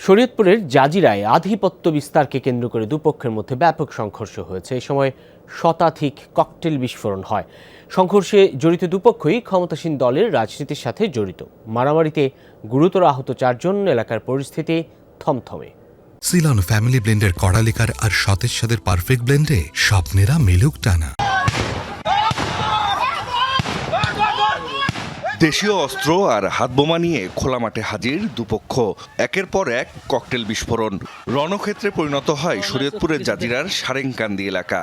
শরীয়তপুরের জাজিরায় আধিপত্য বিস্তারকে কেন্দ্র করে দুপক্ষের মধ্যে ব্যাপক সংঘর্ষ হয়েছে। এই সময় শতাধিক ককটেল বিস্ফোরণ হয়। সংঘর্ষে জড়িত দুপক্ষই ক্ষমতাসীন দলের রাজনীতির সাথে জড়িত। মারামারিতে গুরুতর আহত 4 জন। এলাকার পরিস্থিতি থমথমে। সিলন ফ্যামিলি ব্লেন্ডের কড়ালিকার আর সতেজ স্বাদের পারফেক্ট ব্লেন্ডে স্বপ্নেরা মেলুক টানা। দেশীয় অস্ত্র আর হাতবোমা নিয়ে খোলা মাঠে হাজির দুপক্ষ। একের পর এক ককটেল বিস্ফোরণ। রণক্ষেত্রে পরিণত হয় শরীয়তপুরের জাজিরার সারেংকান্দি এলাকা।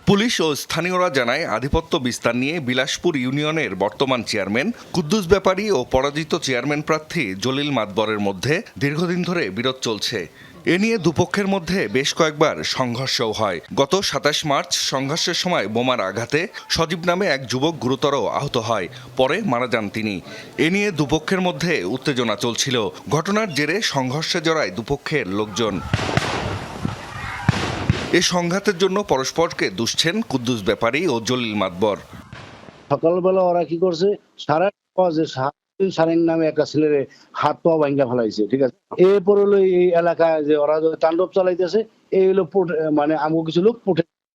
পুলিশ ও স্থানীয়রা জানায়, আধিপত্য বিস্তার নিয়ে বিলাসপুর ইউনিয়নের বর্তমান চেয়ারম্যান কুদ্দুস ব্যাপারী ও পরাজিত চেয়ারম্যান প্রার্থী জলিল মাতবরের মধ্যে দীর্ঘদিন ধরে বিরোধ চলছে। এ নিয়ে দুপক্ষের মধ্যে বেশ কয়েকবার সংঘর্ষও হয়। গত 27 মার্চ সংঘর্ষের সময় বোমার আঘাতে সজীব নামে এক যুবক গুরুতর আহত হয়, পরে মারা যান তিনি। এ নিয়ে দুপক্ষের মধ্যে উত্তেজনা চলছিল। ঘটনার জেরে সংঘর্ষে জড়ায় দুপক্ষের লোকজন। এই সংঘাতের জন্য পরস্পরকে দুষছেন কুদ্দুস ব্যাপারী ও জলিল মাতবর। সকালবেলা ওরা কি করছে, সারেং নামে একটা ছেলের হাত পা ভাঙ্গা ফেলাইছে, ঠিক আছে। এরপর হলো এই এলাকায় যে ওরা তাণ্ডব চালাইতেছে, এই হলো মানে আমু কিছু লোক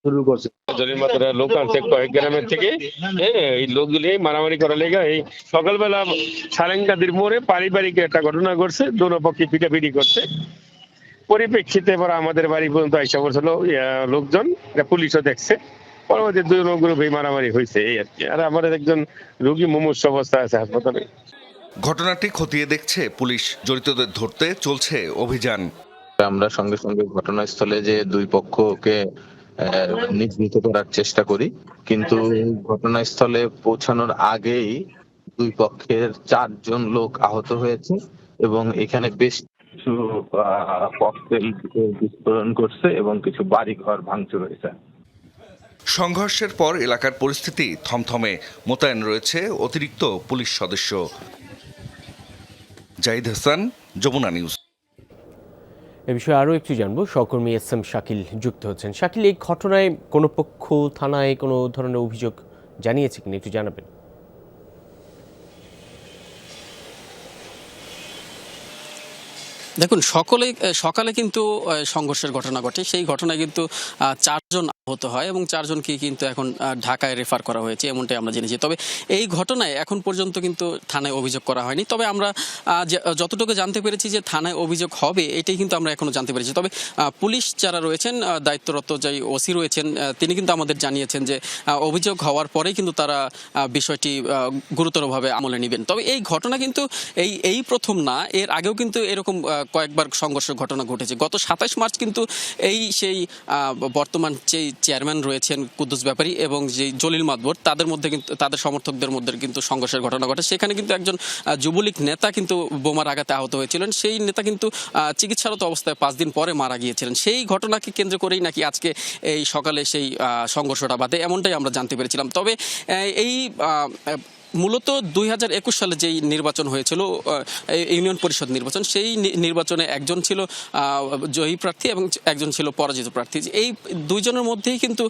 শুরু করছে। জলিল মাতবরের লোক আনছে কয়েক গ্রামের থেকে, এই লোকগুলি মারামারি করার লেগে এই সকালবেলা সারেঙ্গাদির মোড়ে পারিবারিক একটা ঘটনা ঘটছে, দোনো পক্ষে পিটাপিটি করছে। পরিপ্রেক্ষিতে এবার আমাদের বাড়ি পর্যন্ত আইসা পড়ছিল লোকজন, পুলিশও দেখছে। পরবর্তী দুই গ্রুপে মারামারি হয়েছে এই আর কি। আর আমাদের একজন রোগী মুমূর্ষু অবস্থা আছে হাসপাতালে। ঘটনাটি খতিয়ে দেখছে পুলিশ। জড়িতদের ধরতে চলছে অভিযান। আমরা সঙ্গে সঙ্গে ঘটনাস্থলে যে দুই পক্ষকে নিবৃত করার চেষ্টা করি, কিন্তু ঘটনাস্থলে পৌঁছানোর আগেই দুই পক্ষের 4 জন লোক আহত হয়েছে এবং এখানে বেশ কিছু ককটেল বিস্ফোরণ করছে এবং কিছু বাড়িঘর ভাঙচুর হয়েছে। সংঘর্ষের পর এলাকার পরিস্থিতি থমথমে। মোতায়েন রয়েছে অতিরিক্ত পুলিশ সদস্য। জাহিদ হাসান, যমুনা নিউজ। এ বিষয়ে আরও একটু জানবো। সহকর্মী এস.এম. শাকিল যুক্ত হচ্ছেন। শাকিল, এই ঘটনায় কোনো পক্ষ থানায় কোনো ধরনের অভিযোগ জানিয়েছে কিনা একটু জানাবেন? দেখুন, সকালে কিন্তু সংঘর্ষের ঘটনা ঘটে। সেই ঘটনায় কিন্তু 4 জন আহত হয় এবং 4 জনকে কিন্তু এখন ঢাকায় রেফার করা হয়েছে, এমনটাই আমরা জেনেছি। তবে এই ঘটনায় এখন পর্যন্ত কিন্তু থানায় অভিযোগ করা হয়নি। তবে আমরা যতটুকু জানতে পেরেছি যে থানায় অভিযোগ হবে, এটাই কিন্তু আমরা এখনো জানতে পেরেছি। তবে পুলিশ যারা রয়েছেন, দায়িত্বরত যে ওসি রয়েছেন, তিনি কিন্তু আমাদের জানিয়েছেন যে অভিযোগ হওয়ার পরেই কিন্তু তারা বিষয়টি গুরুতরভাবে আমলে নেবেন। তবে এই ঘটনা কিন্তু এই প্রথম না, এর আগেও কিন্তু এরকম কয়েকবার সংঘর্ষের ঘটনা ঘটেছে। গত 27 মার্চ কিন্তু সেই বর্তমান যে চেয়ারম্যান রয়েছেন কুদ্দুস ব্যাপারী এবং যে জলিল মাতবর, তাদের মধ্যে কিন্তু তাদের সমর্থকদের মধ্যে কিন্তু সংঘর্ষের ঘটনা ঘটে। সেখানে কিন্তু একজন যুবলীগ নেতা কিন্তু বোমার আঘাতে আহত হয়েছিলেন। সেই নেতা কিন্তু চিকিৎসারত অবস্থায় 5 দিন পরে মারা গিয়েছিলেন। সেই ঘটনাকে কেন্দ্র করেই নাকি আজকে এই সকালে সেই সংঘর্ষটা বাধে, এমনটাই আমরা জানতে পেরেছিলাম। তবে এই মূলত 2021 সালে যেই নির্বাচন হয়েছিল, ইউনিয়ন পরিষদ নির্বাচন, সেই নির্বাচনে একজন ছিল জয়ী প্রার্থী এবং একজন ছিল পরাজিত প্রার্থী। এই 2 জনের মধ্যেই কিন্তু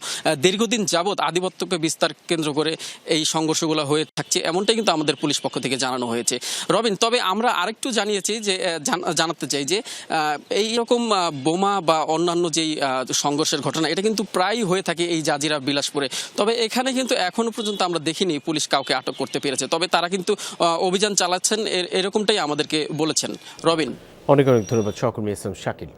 দীর্ঘদিন যাবৎ আধিপত্যকে বিস্তার কেন্দ্র করে এই সংঘর্ষগুলো হয়ে থাকছে, এমনটাই কিন্তু আমাদের পুলিশ পক্ষ থেকে জানানো হয়েছে। রবিন, তবে আমরা আরেকটু জানিয়েছি যে জানাতে চাই যে এইরকম বোমা বা অন্যান্য যেই সংঘর্ষের ঘটনা, এটা কিন্তু প্রায়ই হয়ে থাকে এই জাজিরা বিলাসপুরে। তবে এখানে কিন্তু এখনো পর্যন্ত আমরা দেখিনি পুলিশ কাউকে আটক করতে পেরেছে। তবে তারা কিন্তু অভিযান চালাচ্ছেন, এরকমটাই আমাদেরকে বলেছেন। রবিন, অনেক অনেক ধন্যবাদ সহকর্মী এস.এম. শাকিল।